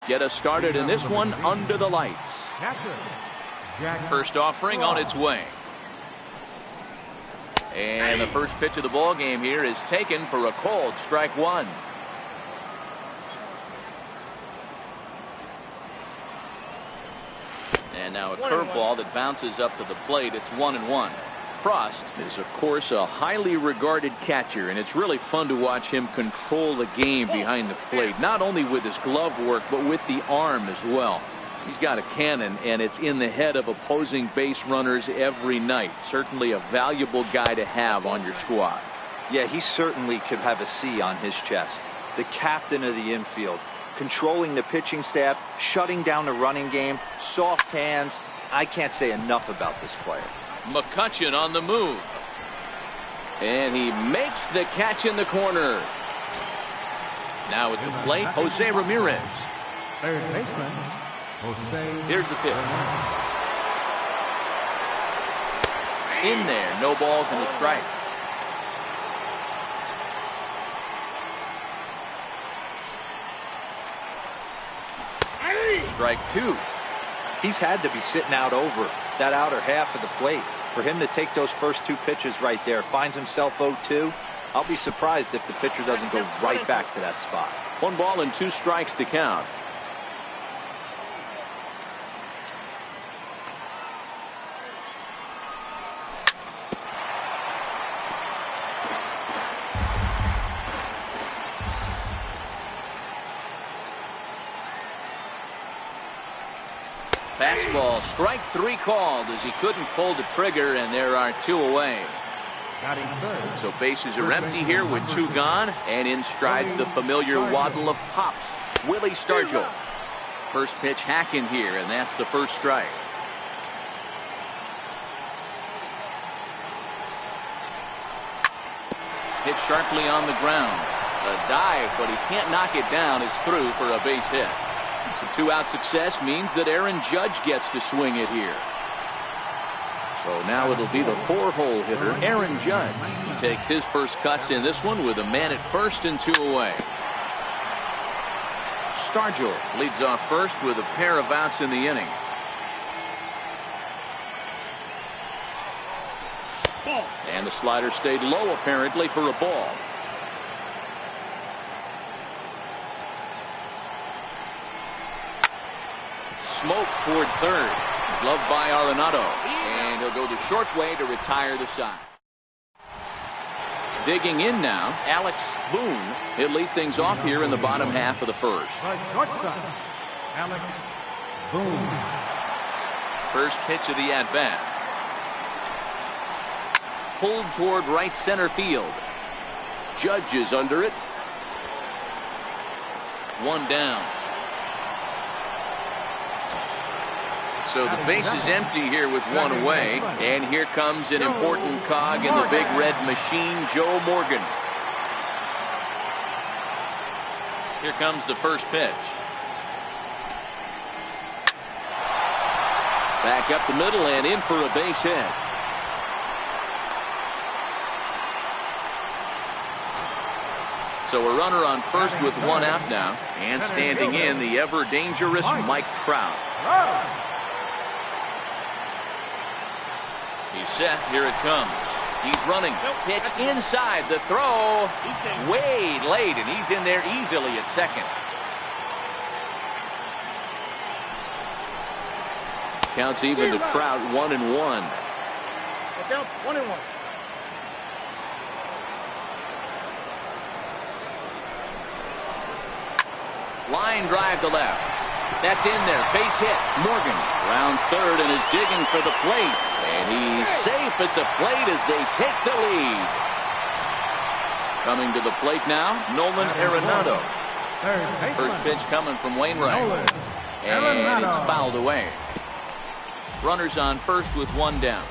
get us started in this one under the lights. First offering on its way. And the first pitch of the ball game here is taken for a called strike one. And now a curveball that bounces up to the plate. It's 1-1. Frost is, of course, a highly regarded catcher, and it's really fun to watch him control the game behind the plate, not only with his glove work, but with the arm as well. He's got a cannon, and it's in the head of opposing base runners every night. Certainly a valuable guy to have on your squad. Yeah, he certainly could have a C on his chest. The captain of the infield, controlling the pitching staff, shutting down the running game, soft hands. I can't say enough about this player. McCutchen on the move. And he makes the catch in the corner. Now at the plate, Jose Ramirez. Third baseman, Jose. Here's the pitch. In there, no balls and a strike. Strike two. He's had to be sitting out over that outer half of the plate. For him to take those first two pitches right there, finds himself 0-2. I'll be surprised if the pitcher doesn't go right back to that spot. 1 ball and 2 strikes to count. Fastball, strike 3 called as he couldn't pull the trigger, and there are 2 away. So bases are empty here with 2 gone, and in strides the familiar waddle of pops, Willie Stargell. First pitch hacking here, and that's the first strike. Hit sharply on the ground. A dive, but he can't knock it down. It's through for a base hit. So 2-out success means that Aaron Judge gets to swing it here. So now it'll be the 4-hole hitter, Aaron Judge. He takes his first cuts in this one with a man at first and 2 away. Stargell leads off first with a pair of outs in the inning. And the slider stayed low apparently for a ball. Smoke toward third. Gloved by Arenado. And he'll go the short way to retire the side. Digging in now, Alex Boone. He'll lead things off here in the bottom half of the first. Alex Boone. First pitch of the at-bat. Pulled toward right center field. Judge is under it. 1 down. So the base is empty here with 1 away. And here comes an important cog in the big red machine, Joe Morgan. Here comes the first pitch. Back up the middle and in for a base hit. So a runner on first with 1 out now. And standing in, the ever dangerous Mike Trout. He's set. Here it comes. He's running. Pitch inside. The throw way late, and he's in there easily at second. Counts even to Trout. 1-1. It counts 1-1. Line drive to left. That's in there. Base hit. Morgan rounds third and is digging for the plate. And he's safe at the plate as they take the lead. Coming to the plate now, Nolan Arenado. First pitch coming from Wainwright. And it's fouled away. Runners on first with 1 down.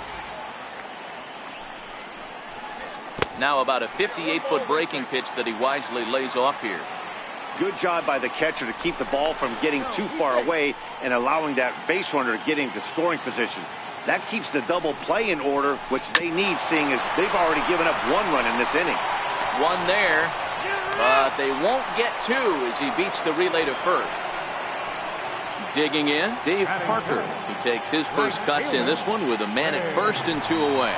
Now about a 58-foot breaking pitch that he wisely lays off here. Good job by the catcher to keep the ball from getting too far away and allowing that base runner to get into scoring position. That keeps the double play in order, which they need, seeing as they've already given up 1 run in this inning. 1 there, but they won't get 2 as he beats the relay to first. Digging in, Dave Parker. He takes his first cuts in this one with a man at first and 2 away.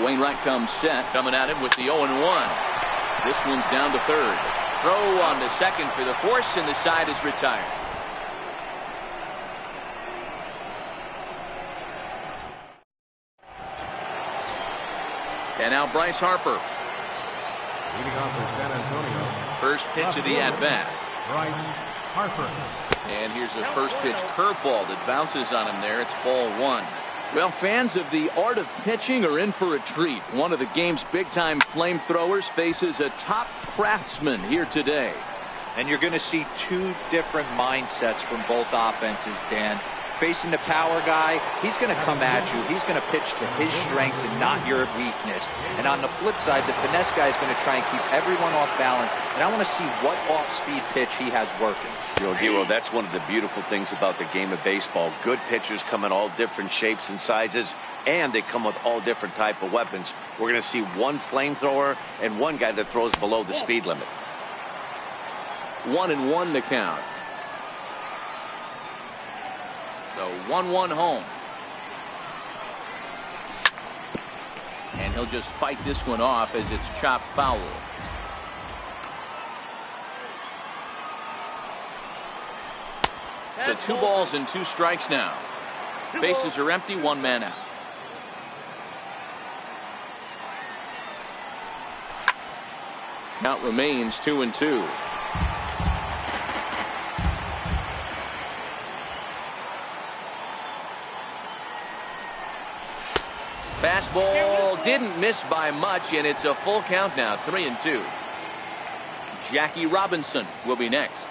Wainwright comes set, coming at him with the 0-1. This one's down to third. Throw on to second for the force, and the side is retired. And now Bryce Harper. Leading off for San Antonio. First pitch of the at-bat. Bryce Harper. And here's a first pitch curveball that bounces on him there. It's ball 1. Well, fans of the art of pitching are in for a treat. One of the game's big-time flamethrowers faces a top craftsman here today. And you're going to see two different mindsets from both offenses, Dan. Facing the power guy, he's going to come at you. He's going to pitch to his strengths and not your weakness. And on the flip side, the finesse guy is going to try and keep everyone off balance. And I want to see what off-speed pitch he has working. Hero, that's one of the beautiful things about the game of baseball. Good pitchers come in all different shapes and sizes, and they come with all different type of weapons. We're going to see one flamethrower and one guy that throws below the speed limit. 1-1 to count. So 1-1 home. And he'll just fight this one off as it's chopped foul. So 2 balls and 2 strikes now. Bases are empty, 1 man out. Count remains 2-2. Fastball didn't miss by much, and it's a full count now, 3-2. Jackie Robinson will be next.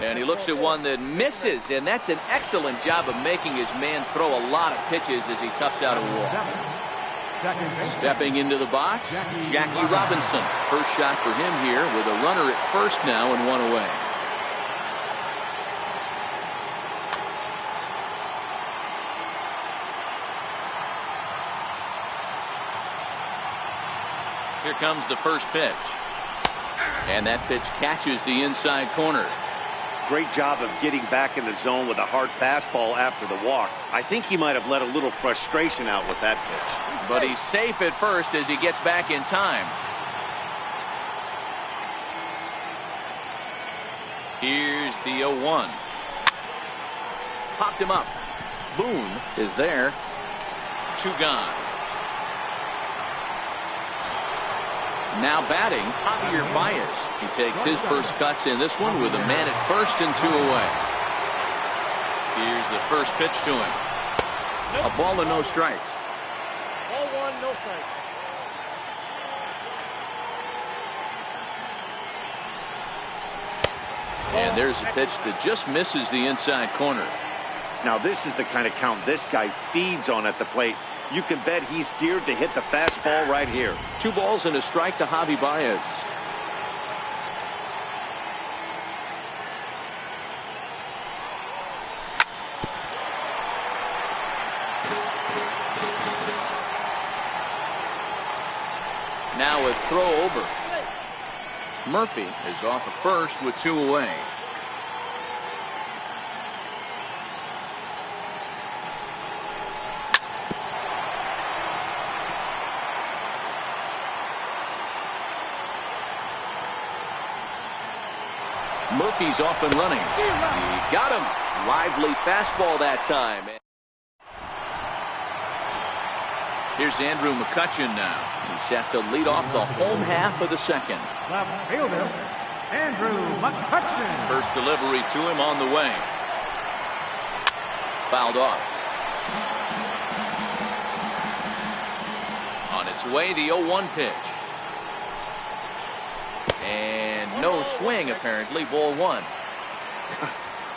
And he looks at one that misses, and that's an excellent job of making his man throw a lot of pitches as he toughs out a wall. Stepping into the box, Jackie Robinson. First shot for him here with a runner at first now and 1 away. Here comes the first pitch. And that pitch catches the inside corner. Great job of getting back in the zone with a hard fastball after the walk. I think he might have let a little frustration out with that pitch. But he's safe at first as he gets back in time. Here's the 0-1. Popped him up. Boone is there. 2 gone. Now batting, Javier Baez. He takes his first cuts in this one with a man at first and 2 away. Here's the first pitch to him. A ball and no strikes. Ball 1, no strikes. And there's a pitch that just misses the inside corner. Now this is the kind of count this guy feeds on at the plate. You can bet he's geared to hit the fastball right here. 2 balls and a strike to Javi Baez. Now a throw over. Murphy is off at first with 2 away. Murphy's off and running. He got him. Lively fastball that time. Here's Andrew McCutchen now. He's set to lead off the home half of the second. Left fielder, Andrew McCutchen. First delivery to him on the way. Fouled off. On its way, the 0-1 pitch. And no swing, apparently. Ball 1.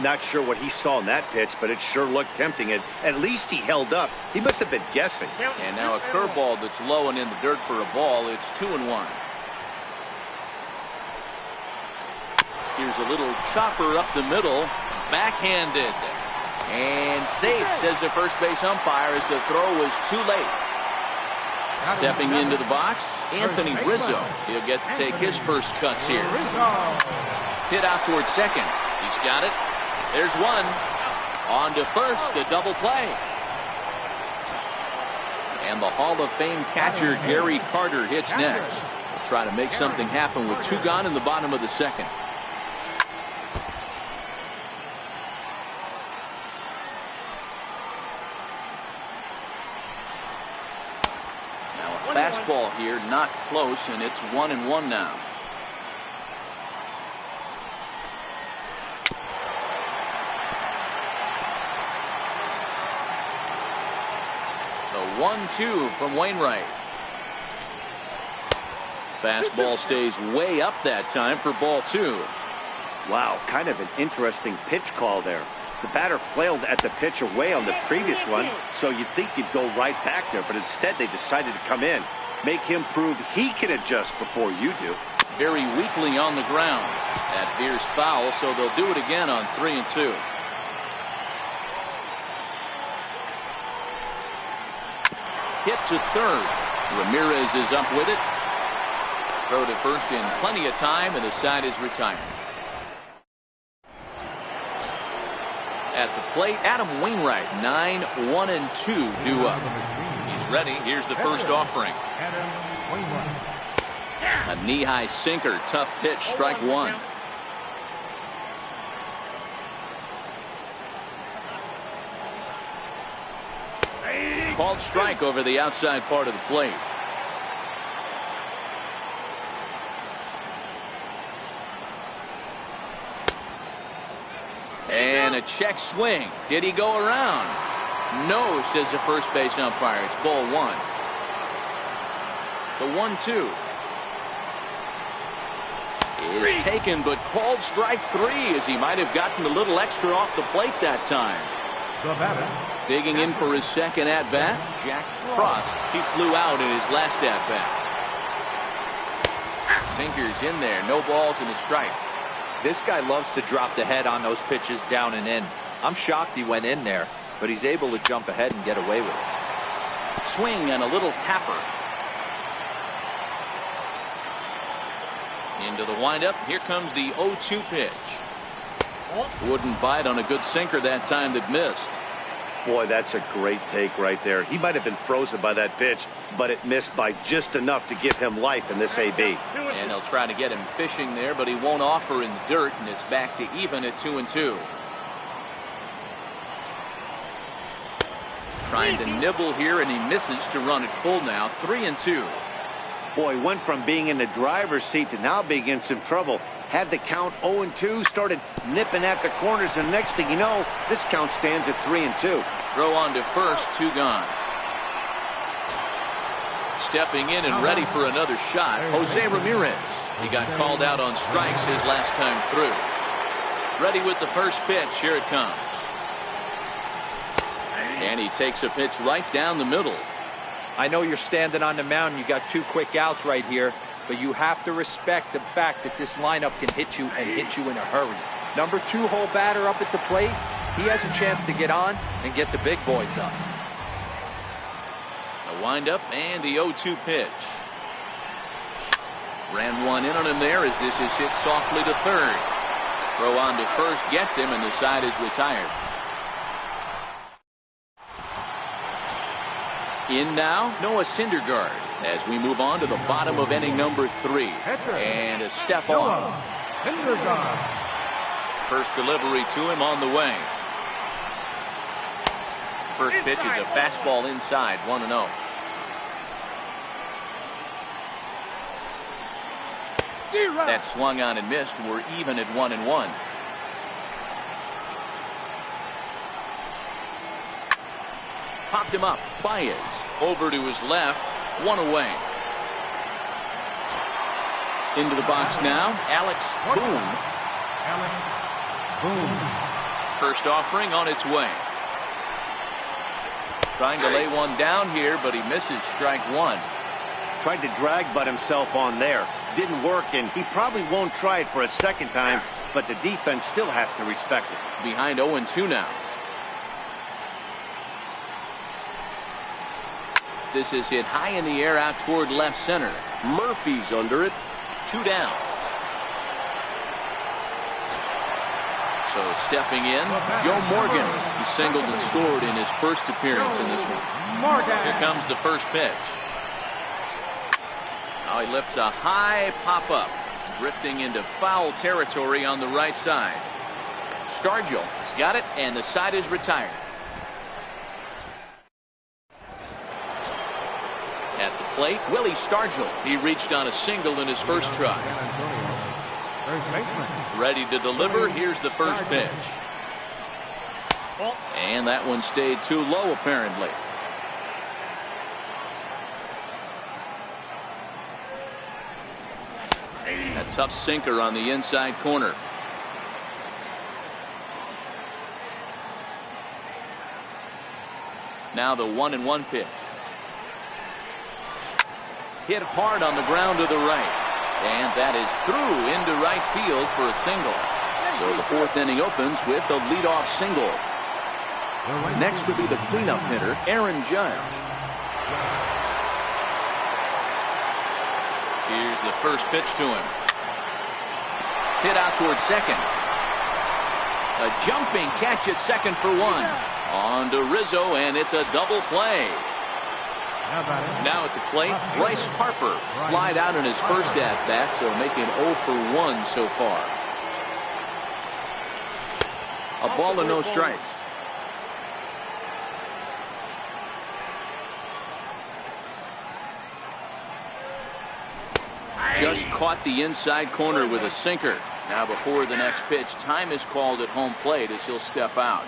Not sure what he saw in that pitch, but it sure looked tempting. At least he held up. He must have been guessing. And now a curveball that's low and in the dirt for a ball. It's 2-1. Here's a little chopper up the middle. Backhanded. And safe, says the first base umpire, as the throw was too late. Stepping into the box, Anthony Rizzo. He'll get to take his first cuts here. Hit out towards second. He's got it. There's one. On to first, a double play. And the Hall of Fame catcher Gary Carter hits next. We'll try to make something happen with 2 gone in the bottom of the second. Now a fastball here, not close, and it's 1-1 now. The 1-2 from Wainwright. Fastball stays way up that time for ball 2. Wow, kind of an interesting pitch call there. The batter flailed at the pitch away on the previous one, so you'd think you'd go right back there, but instead they decided to come in. Make him prove he can adjust before you do. Very weakly on the ground. That veers foul, so they'll do it again on 3-2. Hit to third. Ramirez is up with it. Throw to first in plenty of time, and the side is retired. At the plate, Adam Wainwright, 9-1-2 due up. He's ready. Here's the first offering. A knee-high sinker, tough pitch, strike 1. Called strike over the outside part of the plate. And a check swing. Did he go around? No, says the first base umpire. It's ball 1. The 1-2 is taken, but called strike 3, as he might have gotten a little extra off the plate that time. Digging in for his second at-bat, Jack Frost. He flew out in his last at-bat. Sinker's in there. No balls and a strike. This guy loves to drop the head on those pitches down and in. I'm shocked he went in there, but he's able to jump ahead and get away with it. Swing and a little tapper. Into the windup. Here comes the 0-2 pitch. Wouldn't bite on a good sinker that time that missed. Boy, that's a great take right there. He might have been frozen by that pitch, but it missed by just enough to give him life in this AB. And they'll try to get him fishing there, but he won't offer in the dirt, and it's back to even at 2-2. Trying to nibble here, and he misses to run it full now. 3-2. Boy, went from being in the driver's seat to now being in some trouble. Had the count 0-2, started nipping at the corners, and next thing you know, this count stands at 3-2. Throw on to first, 2 gone. Stepping in and ready for another shot, Jose Ramirez. He got called out on strikes his last time through. Ready with the first pitch. Here it comes. And he takes a pitch right down the middle. I know you're standing on the mound. You got 2 quick outs right here, but you have to respect the fact that this lineup can hit you and hit you in a hurry. Number 2-hole batter up at the plate. He has a chance to get on and get the big boys up. A windup and the 0-2 pitch. Ran one in on him there as this is hit softly to third. Throw on to first gets him, and the side is retired. In now, Noah Syndergaard as we move on to the bottom of inning number 3. And a step on. First delivery to him on the way. First pitch is a fastball inside, 1-0. That swung on and missed. We're even at 1-1. Popped him up. Baez over to his left. 1 away. Into the box now. Alex Boone. First offering on its way. Trying to lay one down here, but he misses. Strike 1. Tried to drag butt himself on there. Didn't work, and he probably won't try it for a second time, but the defense still has to respect it. Behind 0-2 now. This is hit high in the air out toward left center. Murphy's under it. 2 down. So stepping in, Joe Morgan. He singled and scored in his first appearance in this one. Here comes the first pitch. Now he lifts a high pop-up, drifting into foul territory on the right side. Stargell has got it, and the side is retired. At the plate, Willie Stargell. He reached on a single in his first try. Ready to deliver. Here's the first pitch. And that one stayed too low, apparently. A tough sinker on the inside corner. Now the 1-1 pitch. Hit hard on the ground to the right. And that is through into right field for a single. So the 4th inning opens with a leadoff single. Next will be the cleanup hitter, Aaron Judge. Here's the first pitch to him. Hit out towards second. A jumping catch at second for 1. On to Rizzo, and it's a double play. Now at the plate, Bryce Harper flied out in his first at-bat, so making 0 for 1 so far. A ball and no strikes. Just caught the inside corner with a sinker. Now before the next pitch, time is called at home plate as he'll step out.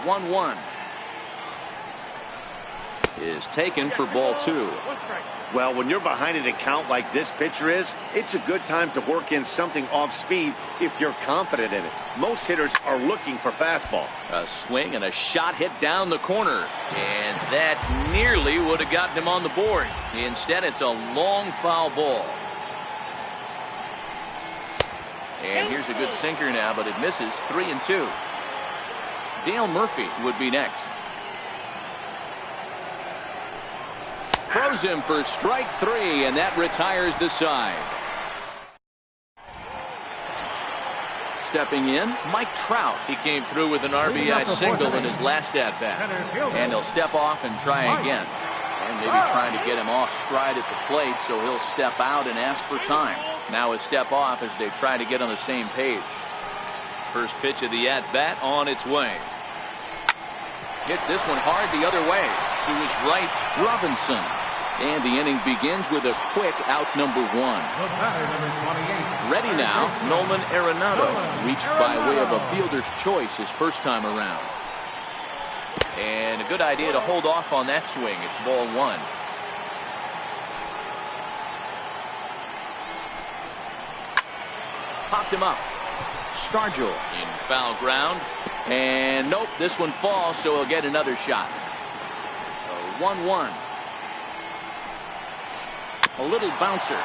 1-1 is taken for ball 2. Well, when you're behind an account like this pitcher is, it's a good time to work in something off speed if you're confident in it. Most hitters are looking for fastball. A swing and a shot hit down the corner, and that nearly would have gotten him on the board. Instead, it's a long foul ball. And here's a good sinker now, but it misses. 3-2. Dale Murphy would be next. Throws him for strike 3, and that retires the side. Stepping in, Mike Trout. He came through with an RBI single in his last at-bat. And he'll step off and try again. And maybe trying to get him off stride at the plate, so he'll step out and ask for time. Now a step off as they try to get on the same page. First pitch of the at-bat on its way. Hits this one hard the other way to his right, Robinson. And the inning begins with a quick out number 1. Ready now, Nolan Arenado. Reached by way of a fielder's choice his first time around. And a good idea to hold off on that swing. It's ball 1. Popped him up. Stargell in foul ground. And nope, this one falls, so he'll get another shot. 1-1. A little bouncer.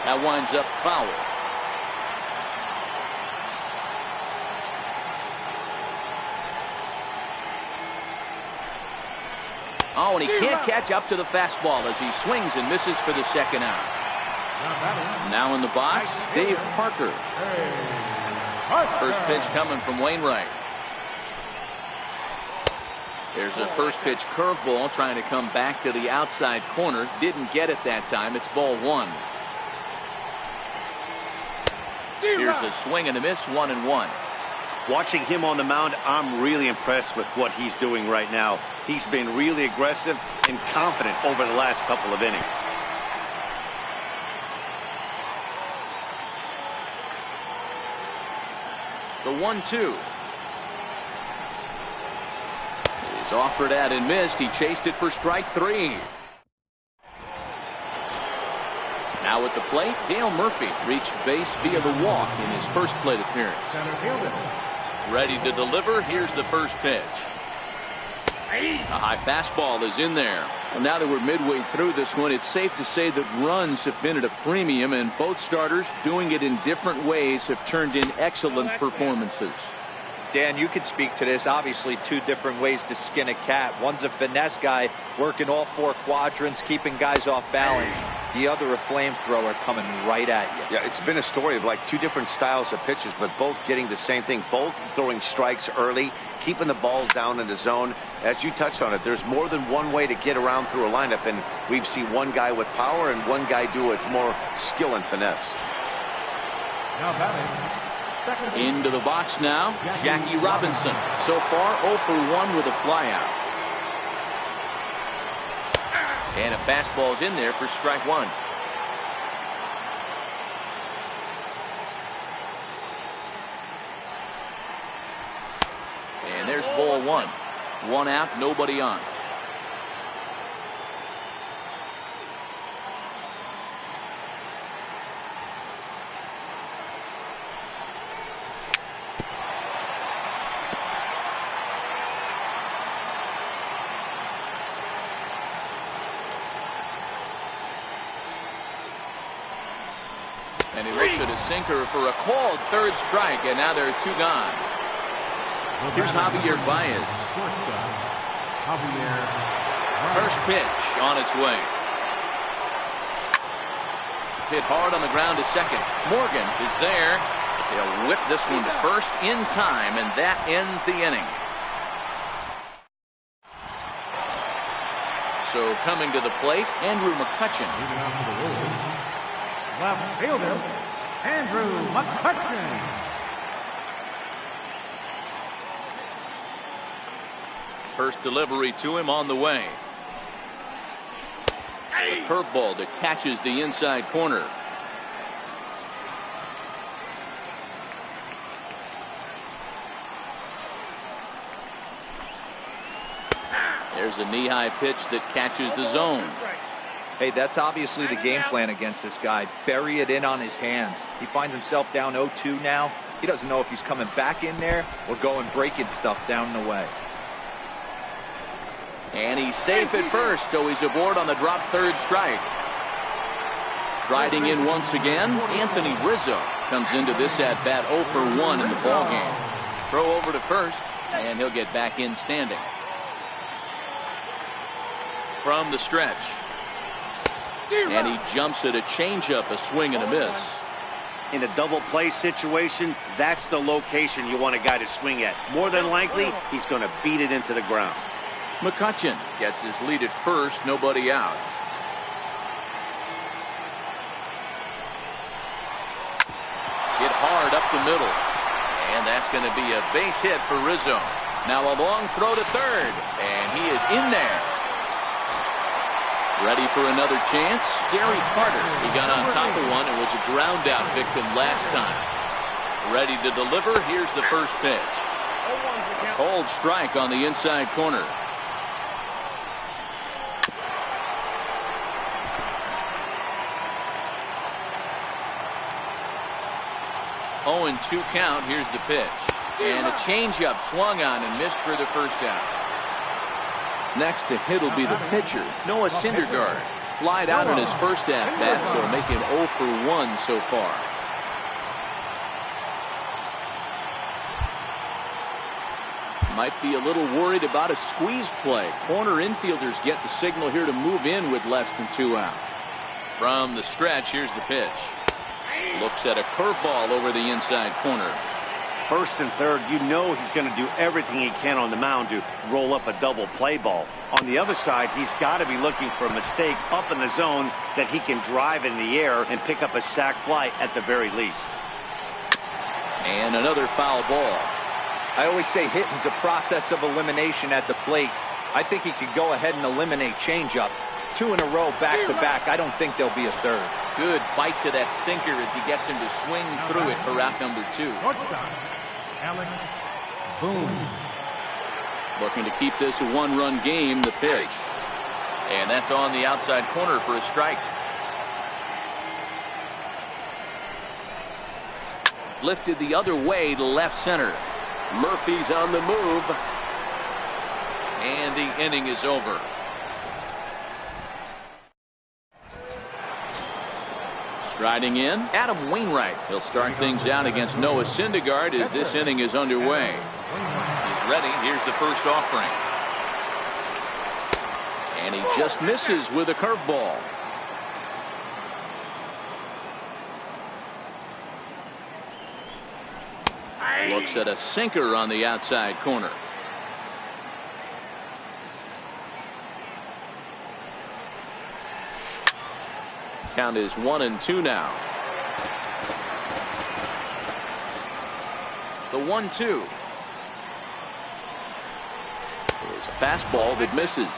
That winds up foul. Oh, and he can't catch up to the fastball as he swings and misses for the second out. Now in the box, Dave Parker. First pitch coming from Wainwright. There's a first pitch curveball trying to come back to the outside corner. Didn't get it that time. It's ball 1. Here's a swing and a miss, 1-1. Watching him on the mound, I'm really impressed with what he's doing right now. He's been really aggressive and confident over the last couple of innings. The 1-2 is offered at and missed. He chased it for strike 3. Now at the plate, Dale Murphy reached base via the walk in his first plate appearance. Ready to deliver. Here's the first pitch. A high fastball is in there. Well, now that we're midway through this one, it's safe to say that runs have been at a premium, and both starters, doing it in different ways, have turned in excellent performances. Dan, you could speak to this. Obviously, two different ways to skin a cat. One's a finesse guy working all four quadrants, keeping guys off balance. The other, a flamethrower coming right at you. Yeah, it's been a story of like two different styles of pitches, but both getting the same thing. Both throwing strikes early, keeping the ball down in the zone. As you touched on it, there's more than one way to get around through a lineup, and we've seen one guy with power and one guy do it more skill and finesse. Now batting. Into the box now, Jackie Robinson. So far, 0 for 1 with a flyout. And a fastball's in there for strike one. And there's ball one. One out, nobody on. And he looks at a sinker for a called third strike, and now there are two gone. Here's Javier Baez. First pitch on its way. Hit hard on the ground to second. Morgan is there. They'll whip this one to first in time, and that ends the inning. So coming to the plate, Andrew McCutchen. Left fielder, Andrew McCutchen. First delivery to him on the way. A curveball that catches the inside corner. There's a knee-high pitch that catches the zone. Hey, that's obviously the game plan against this guy. Bury it in on his hands. He finds himself down 0-2 now. He doesn't know if he's coming back in there or going breaking stuff down the way. And he's safe at first, so he's aboard on the drop third strike. Striding in once again, Anthony Rizzo comes into this at-bat 0 for 1 in the ballgame. Throw over to first, and he'll get back in standing. From the stretch. And he jumps at a changeup, a swing and a miss. In a double play situation, that's the location you want a guy to swing at. More than likely, he's going to beat it into the ground. McCutchen gets his lead at first, nobody out. Hit hard up the middle. And that's going to be a base hit for Rizzo. Now a long throw to third, and he is in there. Ready for another chance? Gary Carter. He got on top of one and was a ground out victim last time. Ready to deliver. Here's the first pitch. A cold strike on the inside corner. Oh, and 2 count. Here's the pitch. And a changeup swung on and missed for the first out. Next to hit will be the pitcher, Noah Syndergaard. Flied out in his first at-bat, so make him 0 for 1 so far. Might be a little worried about a squeeze play. Corner infielders get the signal here to move in with less than 2 out. From the stretch, here's the pitch. Looks at a curveball over the inside corner. First and third, you know he's going to do everything he can on the mound to roll up a double play ball. On the other side, he's got to be looking for a mistake up in the zone that he can drive in the air and pick up a sac fly at the very least. And another foul ball. I always say hitting's a process of elimination at the plate. I think he could go ahead and eliminate changeup. 2 in a row back to back. I don't think there'll be a third. Good bite to that sinker as he gets him to swing through it for route number 2. Alex Boone. Looking to keep this a 1-run game, the pitch. And that's on the outside corner for a strike. Lifted the other way to left center. Murphy's on the move. And the inning is over. Striding in, Adam Wainwright. He'll start things out against Noah Syndergaard as this inning is underway. He's ready. Here's the first offering. And he just misses with a curveball. Looks at a sinker on the outside corner. Count is 1-2 now. The 1-2 is a fastball that misses.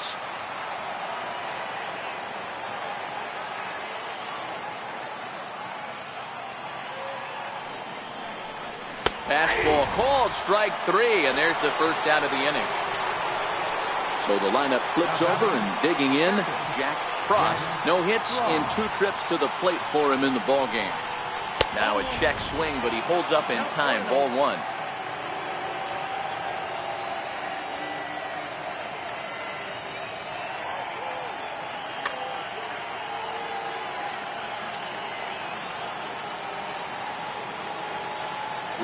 Fastball called, strike 3, and there's the first out of the inning. So the lineup flips over and digging in, Jack Frost. No hits in 2 trips to the plate for him in the ball game. Now a check swing, but he holds up in time. Ball 1.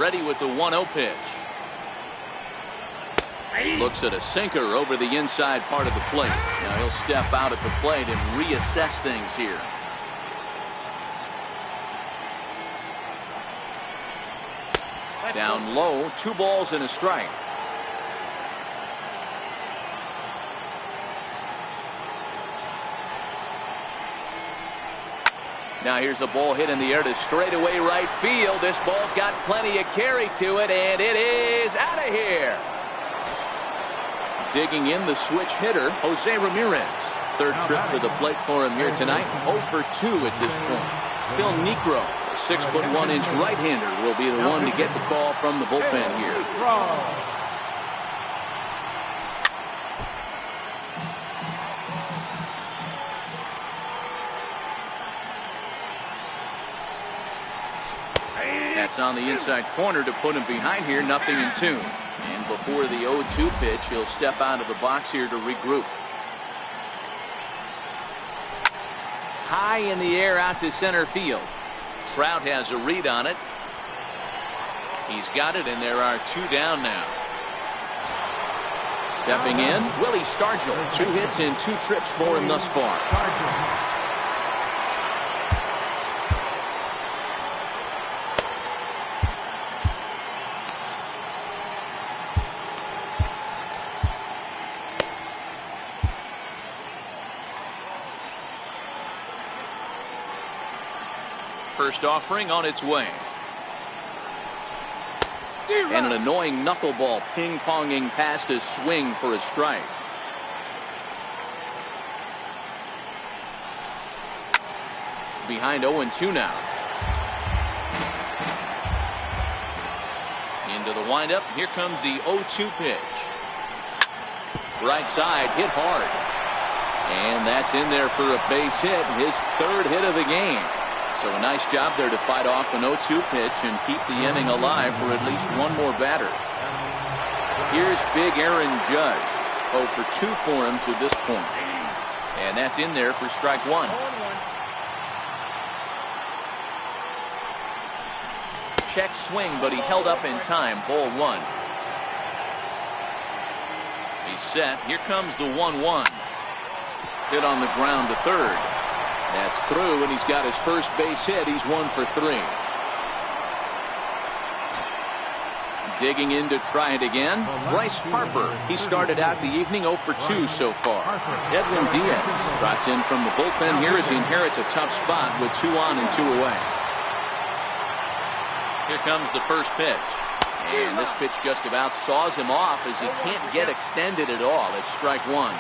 Ready with the 1-0 pitch. Looks at a sinker over the inside part of the plate. Now he'll step out at the plate and reassess things here. Down low, 2 balls and a strike. Now here's a ball hit in the air to straightaway right field. This ball's got plenty of carry to it, and it is out of here. Digging in, the switch hitter, Jose Ramirez. 3rd trip to the plate for him here tonight. 0 for 2 at this point. Phil Niekro, a 6'1" right-hander, will be the one to get the call from the bullpen here. That's on the inside corner to put him behind here. 0-2. And before the 0-2 pitch, he'll step out of the box here to regroup. High in the air out to center field. Trout has a read on it. He's got it, and there are 2 down now. Stepping in, Willie Stargell. 2 hits in 2 trips for him thus far. First offering on its way. And an annoying knuckleball ping-ponging past his swing for a strike. Behind 0-2 now. Into the windup. Here comes the 0-2 pitch. Right side, hit hard. And that's in there for a base hit. His 3rd hit of the game. So a nice job there to fight off an 0-2 pitch and keep the inning alive for at least 1 more batter. Here's big Aaron Judge. 0 for 2 for him to this point. And that's in there for strike 1. Check swing, but he held up in time. Ball 1. He's set. Here comes the 1-1. Hit on the ground to 3rd. That's through, and he's got his first base hit. He's 1 for 3. Digging in to try it again. Bryce Harper. He started out the evening 0 for 2 so far. Edwin Diaz trots in from the bullpen here as he inherits a tough spot with 2 on and 2 away. Here comes the first pitch. And this pitch just about saws him off as he can't get extended at all. It's strike 1.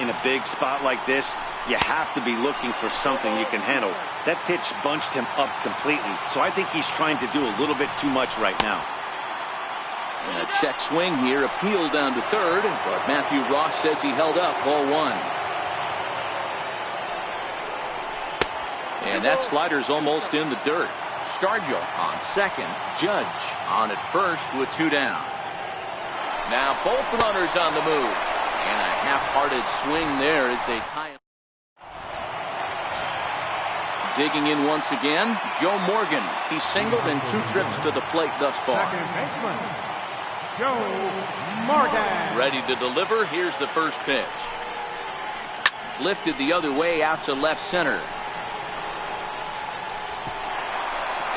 In a big spot like this, you have to be looking for something you can handle. That pitch bunched him up completely, so I think he's trying to do a little bit too much right now. And a check swing here, appealed down to 3rd, but Matthew Ross says he held up. Ball 1. And that slider's almost in the dirt. Stargell on 2nd, Judge on at 1st with 2 down. Now both runners on the move. And a half-hearted swing there as they tie him. Digging in once again, Joe Morgan. He's singled in 2 trips to the plate thus far. Second baseman, Joe Morgan. Ready to deliver. Here's the first pitch. Lifted the other way out to left center.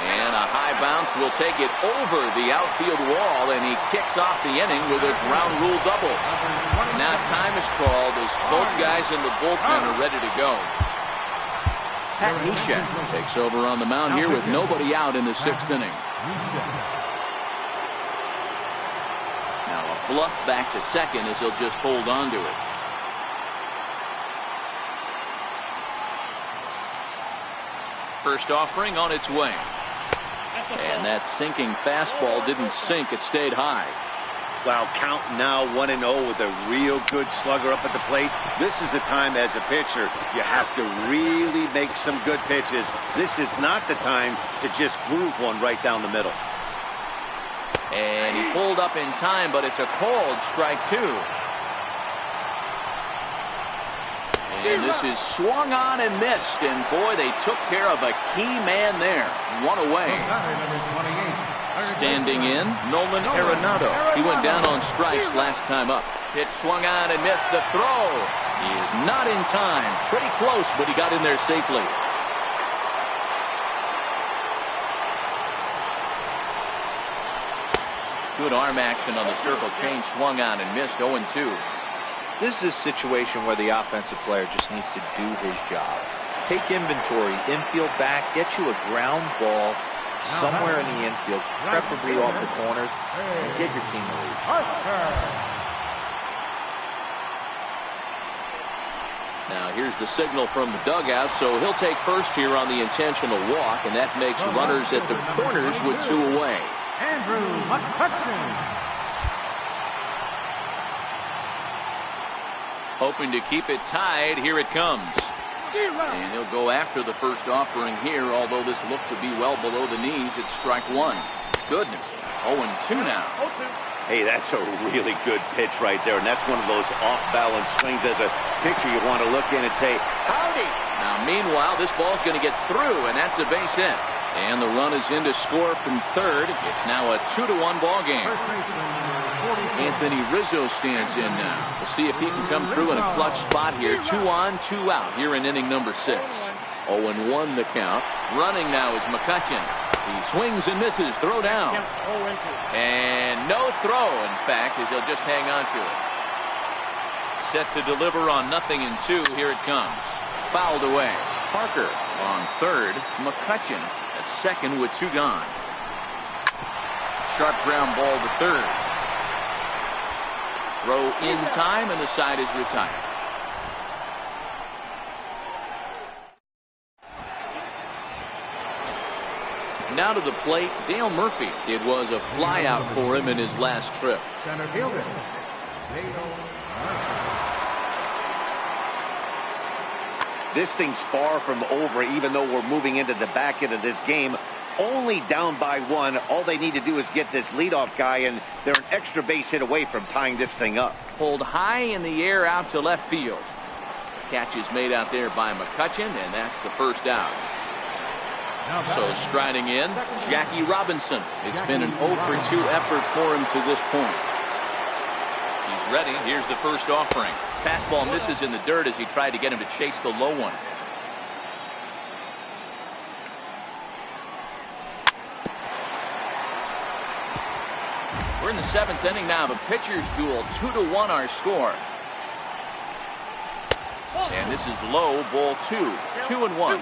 And a high bounce will take it over the outfield wall, and he kicks off the inning with a ground rule double. Now time is called as both guys in the bullpen are ready to go. Pat Neshek takes over on the mound here with nobody out in the 6th inning. Now a bluff back to second as he'll just hold on to it. First offering on its way. And that sinking fastball didn't sink. It stayed high. Wow, count now 1-0 with a real good slugger up at the plate. This is the time as a pitcher you have to really make some good pitches. This is not the time to just groove one right down the middle. And he pulled up in time, but it's a called strike 2. And this is swung on and missed. And boy, they took care of a key man there. 1 away. Standing in, Nolan Arenado. He went down on strikes last time up. Pitch swung on and missed the throw. He is not in time. Pretty close, but he got in there safely. Good arm action on the circle change. Swung on and missed. 0-2. This is a situation where the offensive player just needs to do his job. Take inventory, infield back, get you a ground ball somewhere in the infield, preferably off the corners, and get your team the lead. Now here's the signal from the dugout, so he'll take first here on the intentional walk, and that makes runners at the corners with 2 away. Andrew McCutcheon. Hoping to keep it tied. Here it comes. And he'll go after the first offering here, although this looked to be well below the knees. It's strike 1. Goodness. 0-2 now. Hey, that's a really good pitch right there, and that's one of those off-balance swings as a pitcher you want to look in and say, howdy. Now, meanwhile, this ball's going to get through, and that's a base hit. And the run is in to score from third. It's now a 2-1 ball game. Anthony Rizzo stands in now. We'll see if he can come through in a clutch spot here. 2 on, 2 out here in inning number 6. 0-1 the count. Running now is McCutcheon. He swings and misses. Throw down. And no throw, in fact, as he'll just hang on to it. Set to deliver on 0-2. Here it comes. Fouled away. Parker on third. McCutcheon at second with 2 gone. Sharp ground ball to third. Throw in time, and the side is retired. Now to the plate, Dale Murphy. It was a flyout for him in his last trip. Center fielder, Dale Murphy. This thing's far from over, even though we're moving into the back end of this game. Only down by 1. All they need to do is get this leadoff guy, and they're an extra base hit away from tying this thing up. Pulled high in the air out to left field. Catch is made out there by McCutcheon, and that's the first out. So striding in, Jackie Robinson. It's been an 0-for-2 effort for him to this point. He's ready. Here's the first offering. Fastball misses in the dirt as he tried to get him to chase the low one. We're in the 7th inning now. The pitchers duel. 2-1 our score. And this is low, ball 2. 2-1.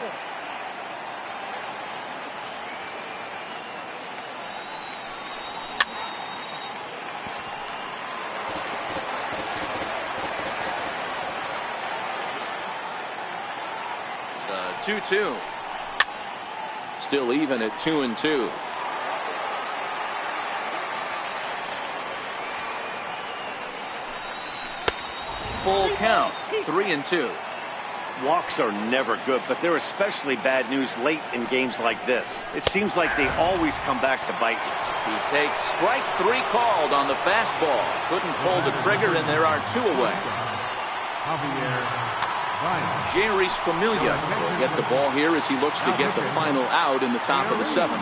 The 2-2. Still even at 2-2. Full count, 3-2. Walks are never good, but they're especially bad news late in games like this. It seems like they always come back to bite you. He takes strike 3 called on the fastball. Couldn't pull the trigger, and there are 2 away. Jerry's Familia will get the ball here as he looks to get the final out in the top of the 7th.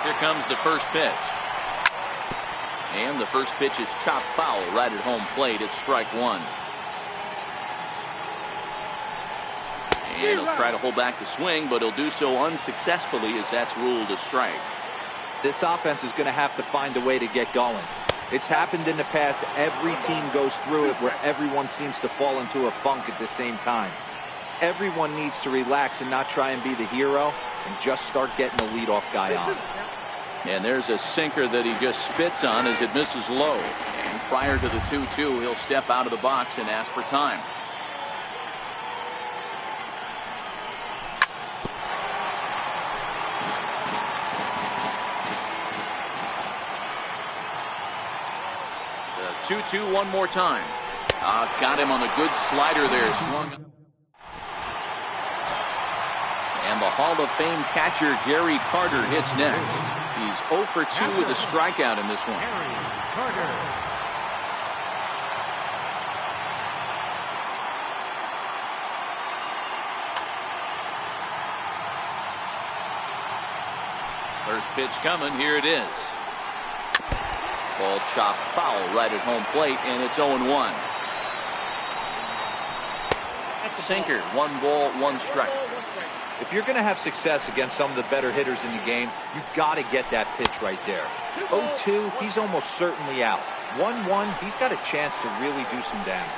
Here comes the first pitch. And the first pitch is chopped foul right at home plate. It's strike 1. And he'll try to hold back the swing, but he'll do so unsuccessfully as that's ruled a strike. This offense is going to have to find a way to get going. It's happened in the past. Every team goes through it where everyone seems to fall into a funk at the same time. Everyone needs to relax and not try and be the hero and just start getting the leadoff guy on. And there's a sinker that he just spits on as it misses low. And prior to the 2-2, he'll step out of the box and ask for time. The 2-2 one more time. Got him on the good slider there. Swung. And the Hall of Fame catcher Gary Carter hits next. He's 0 for 2 with a strikeout in this one. First pitch coming. Here it is. Ball chopped foul right at home plate, and it's 0-1. Sinker. 1 ball, 1 strike. If you're going to have success against some of the better hitters in the game, you've got to get that pitch right there. 0-2, he's almost certainly out. 1-1, he's got a chance to really do some damage.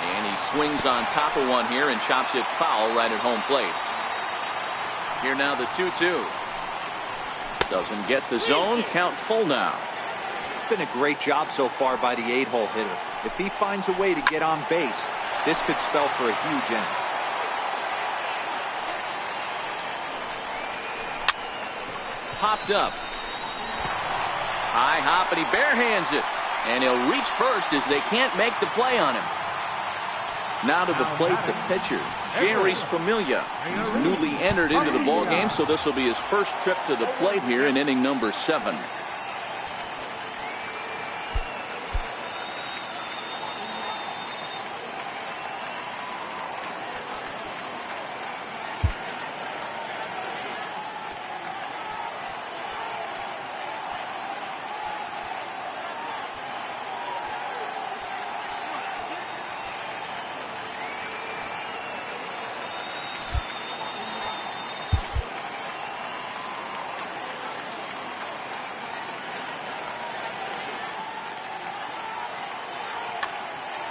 And he swings on top of one here and chops it foul right at home plate. Here now the 2-2. Doesn't get the zone. Count full now. It's been a great job so far by the 8-hole hitter. If he finds a way to get on base, this could spell for a huge inning. Popped up. High hop, and he barehands it. And he'll reach first as they can't make the play on him. Now to the plate, the pitcher, Jerry's Familia. He's newly entered into the ballgame, so this will be his first trip to the plate here in inning number 7.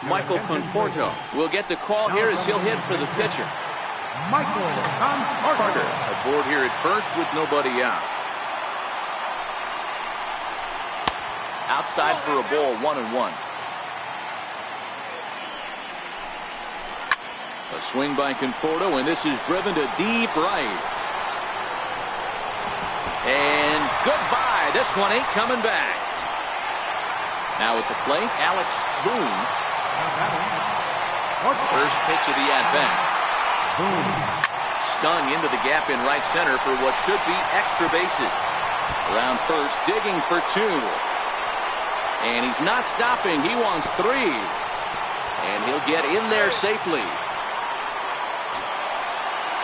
Michael Conforto will get the call here as he'll hit for the pitcher. Michael Conforto. Aboard here at first with nobody out. Outside for a ball, 1-1. A swing by Conforto, and this is driven to deep right. And goodbye. This one ain't coming back. Now at the plate, Alex Boone. First pitch of the at-bat. Stung into the gap in right center for what should be extra bases. Around first, digging for 2. And he's not stopping. He wants 3. And he'll get in there safely.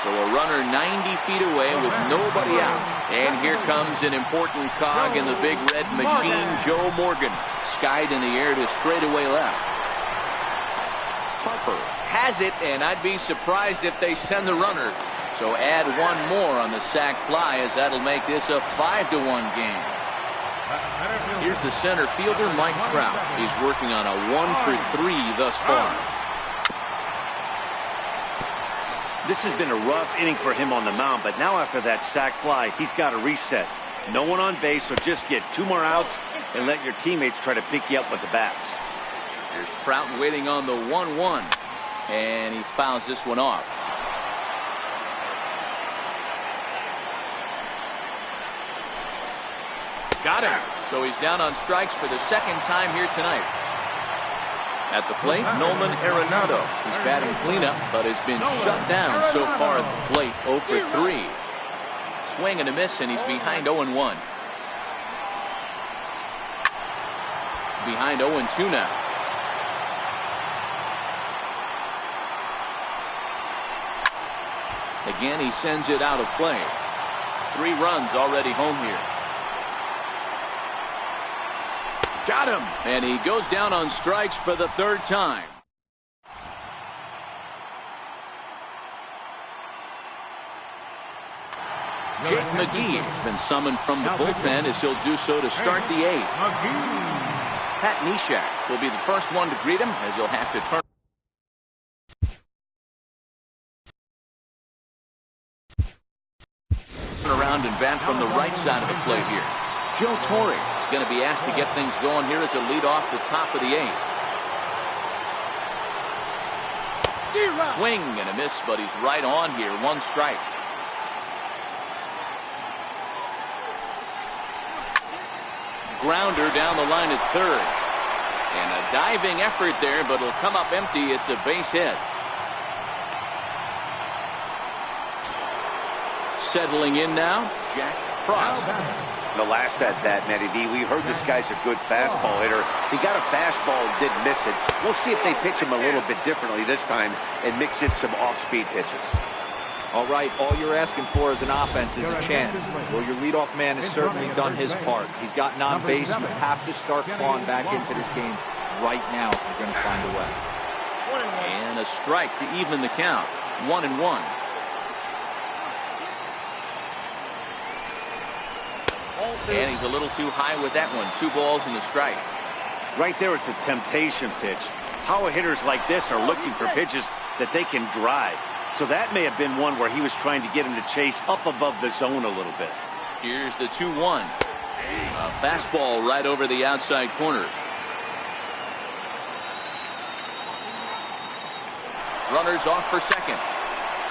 So a runner 90 feet away with nobody out. And here comes an important cog in the big red machine, Joe Morgan. Skied in the air to straightaway left. Harper has it, and I'd be surprised if they send the runner. So add 1 more on the sac fly, as that'll make this a 5-1 game. Here's the center fielder, Mike Trout. He's working on a 1 for 3 thus far. This has been a rough inning for him on the mound, but now after that sac fly, he's got to reset. No one on base, so just get 2 more outs and let your teammates try to pick you up with the bats. Here's Trout waiting on the 1-1, and he fouls this one off. Got him. So he's down on strikes for the 2nd time here tonight. At the plate, Nolan Arenado. He's batting cleanup, but has been shut down so far at the plate. 0 for 3. Swing and a miss, and he's behind 0-1. Behind 0-2 now. Again, he sends it out of play. 3 runs already home here. Got him. And he goes down on strikes for the 3rd time. Jake McGee has been summoned from the bullpen as he'll do so to start the 8th. Pat Neshek will be the first one to greet him as he'll have to turn around and bat from the right side of the plate here. Joe Torre is going to be asked to get things going here as a lead off the top of the 8th. Swing and a miss, but he's right on here. 1 strike. Grounder down the line at 3rd. And a diving effort there, but it'll come up empty. It's a base hit. Settling in now, Jack Frost. The last at bat, Matty D, we heard this guy's a good fastball hitter. He got a fastball and didn't miss it. We'll see if they pitch him a little bit differently this time and mix in some off-speed pitches. All right, all you're asking for as an offense is a chance. Well, your leadoff man has certainly done his part. He's gotten on base. You have to start clawing back into this game right now if you're going to find a way. And a strike to even the count. 1-1. And he's a little too high with that one. 2 balls and a strike. Right there, it's a temptation pitch. Power hitters like this are looking for pitches that they can drive. So that may have been one where he was trying to get him to chase up above the zone a little bit. Here's the 2-1. A fastball right over the outside corner. Runners off for second.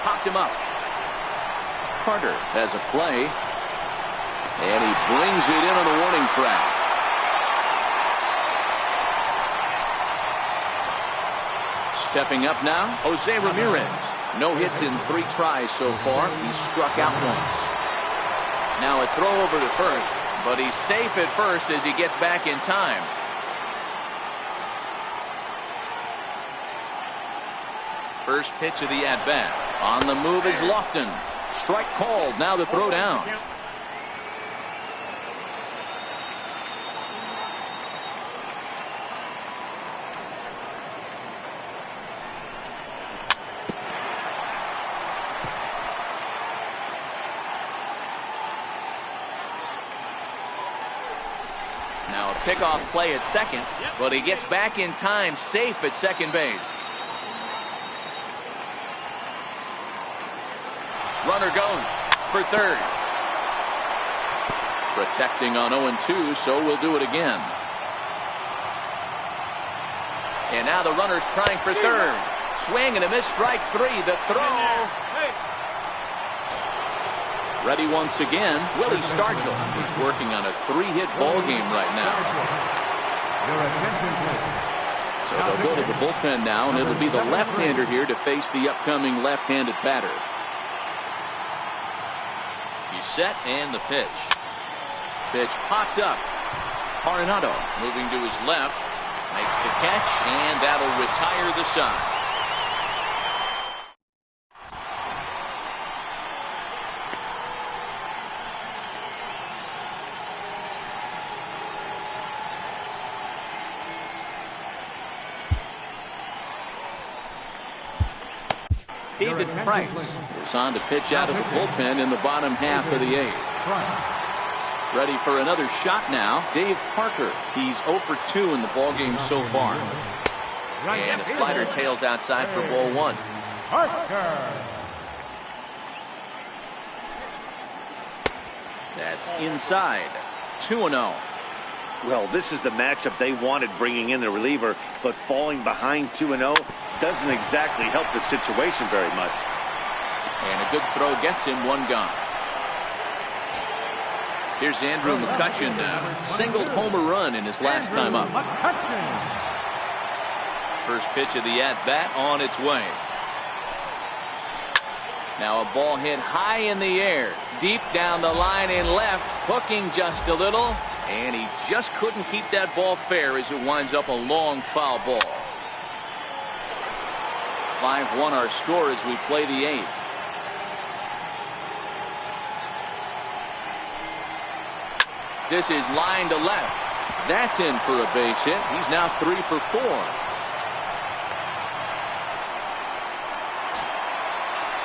Popped him up. Carter has a play. And he brings it in on the warning track. Stepping up now, Jose Ramirez. No hits in 3 tries so far. He struck out once. Now a throw over to first, but he's safe at first as he gets back in time. First pitch of the at-bat. On the move is Lofton. Strike called. Now the throw down. Now a pickoff play at second, but he gets back in time, safe at second base. Runner goes for third. Protecting on 0-2, so we'll do it again. And now the runner's trying for third. Swing and a miss, strike 3. The throw. Ready once again, Willie Stargell. He's working on a 3-hit ball game right now. So they'll go to the bullpen now, and it'll be the left-hander here to face the upcoming left-handed batter. He's set, and the pitch. Pitch popped up. Arenado moving to his left. Makes the catch, and that'll retire the side. David Price is on to pitch out of the bullpen in the bottom half of the 8th. Ready for another shot now. Dave Parker. He's 0 for 2 in the ballgame so far. And a slider tails outside for ball 1. That's inside. 2-0. Well, this is the matchup they wanted, bringing in the reliever, but falling behind 2-0 doesn't exactly help the situation very much. And a good throw gets him 1 gone. Here's Andrew McCutchen now. Singled home a run in his last time up. First pitch of the at-bat on its way. Now a ball hit high in the air, deep down the line in left, hooking just a little, and he just couldn't keep that ball fair as it winds up a long foul ball. 5-1 our score as we play the 8th. This is line to left. That's in for a base hit. He's now 3 for 4.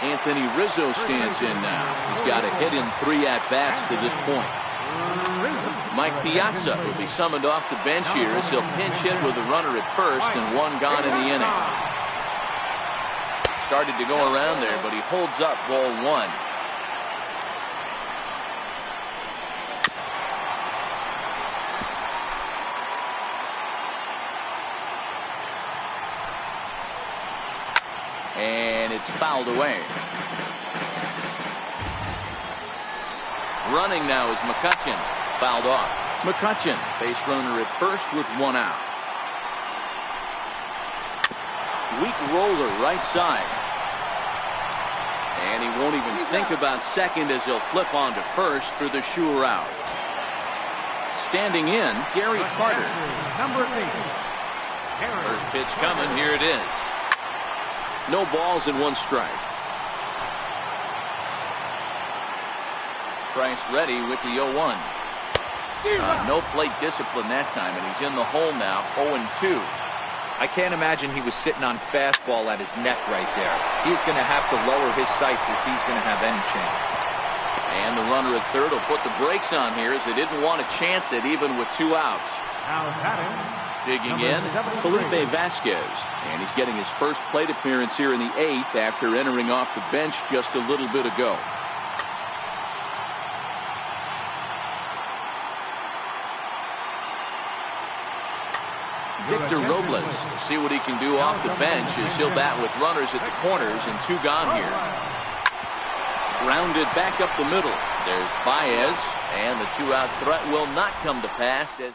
Anthony Rizzo stands in now. He's got a hit in 3 at-bats to this point. Mike Piazza will be summoned off the bench here as he'll pinch hit with a runner at first and 1 gone in the inning. Started to go around there, but he holds up ball 1. And it's fouled away. Running now is McCutcheon. Fouled off. McCutcheon, base runner at first with 1 out. Weak roller right side. And he won't even think about second as he'll flip on to first for the sure out. Standing in, Gary Carter. Number 8. First pitch coming. Here it is. No balls and 1 strike. Price ready with the 0-1. No plate discipline that time, and he's in the hole now, 0-2. I can't imagine he was sitting on fastball at his neck right there. He's going to have to lower his sights if he's going to have any chance. And the runner at third will put the brakes on here as they didn't want to chance it even with 2 outs. Now batting. Digging in, Felipe Vasquez. And he's getting his first plate appearance here in the 8th after entering off the bench just a little bit ago. Victor Robles, see what he can do off the bench as he'll bat with runners at the corners and 2 gone here. Grounded back up the middle. There's Baez, and the 2-out threat will not come to pass as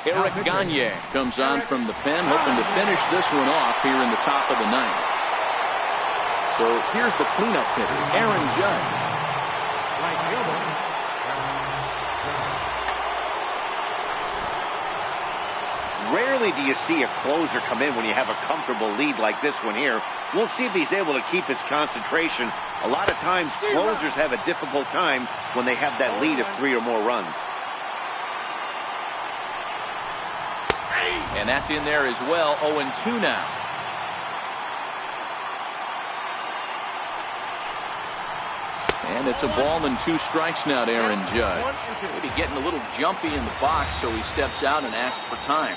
Eric Gagne comes on from the pen, hoping to finish this one off here in the top of the 9th. So here's the cleanup hitter, Aaron Judge. Right fielder. Rarely do you see a closer come in when you have a comfortable lead like this one here. We'll see if he's able to keep his concentration. A lot of times, closers have a difficult time when they have that lead of 3 or more runs. And that's in there as well, 0-2 now. And it's a ball and 2 strikes now to Aaron Judge. Maybe getting a little jumpy in the box, so he steps out and asks for time.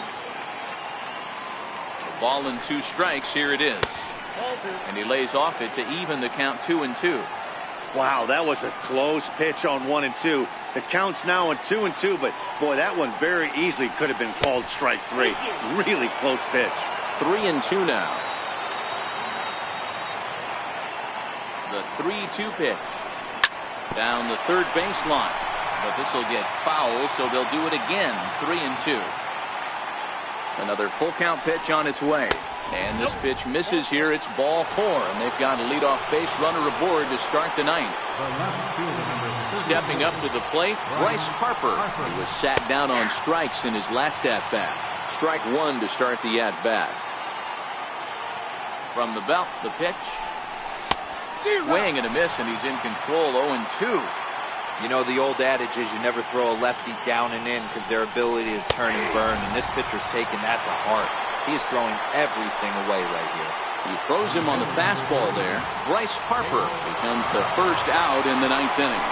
A ball and 2 strikes, here it is. And he lays off it to even the count 2-2. Wow, that was a close pitch on 1 and 2. The count's now on 2 and 2, but boy, that one very easily could have been called strike 3. Really close pitch. 3-2 now. The 3-2 pitch. Down the third baseline. But this will get foul, so they'll do it again. 3-2. Another full count pitch on its way. And this pitch misses here. It's ball 4, and they've got a leadoff base runner aboard to start the 9th. Stepping up to the plate, Bryce Harper, who was sat down on strikes in his last at-bat. Strike 1 to start the at-bat. From the belt, the pitch. Swing and a miss, and he's in control, 0-2. You know, the old adage is you never throw a lefty down and in because their ability to turn and burn, and this pitcher's taking that to heart. He is throwing everything away right here. He throws him on the fastball there. Bryce Harper becomes the first out in the 9th inning.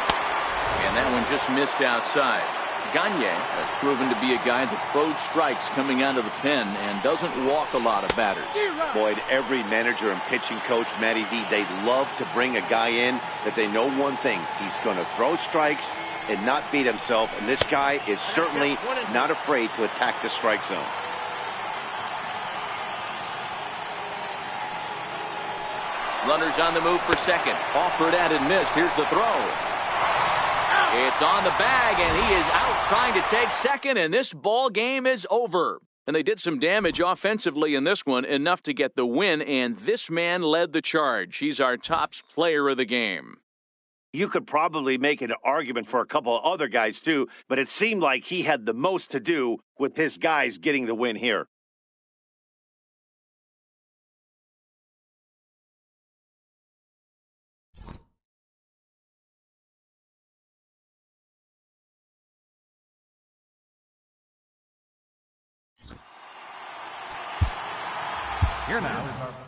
And that one just missed outside. Gagne has proven to be a guy that throws strikes coming out of the pen and doesn't walk a lot of batters. Boyd, every manager and pitching coach, Matty V, they love to bring a guy in that they know one thing. He's going to throw strikes and not beat himself. And this guy is certainly not afraid to attack the strike zone. Runners on the move for second. Offered at and missed. Here's the throw. It's on the bag, and he is out trying to take second, and this ball game is over. And they did some damage offensively in this one, enough to get the win, and this man led the charge. He's our top player of the game. You could probably make an argument for a couple of other guys, too, but it seemed like he had the most to do with his guys getting the win here. Here now is our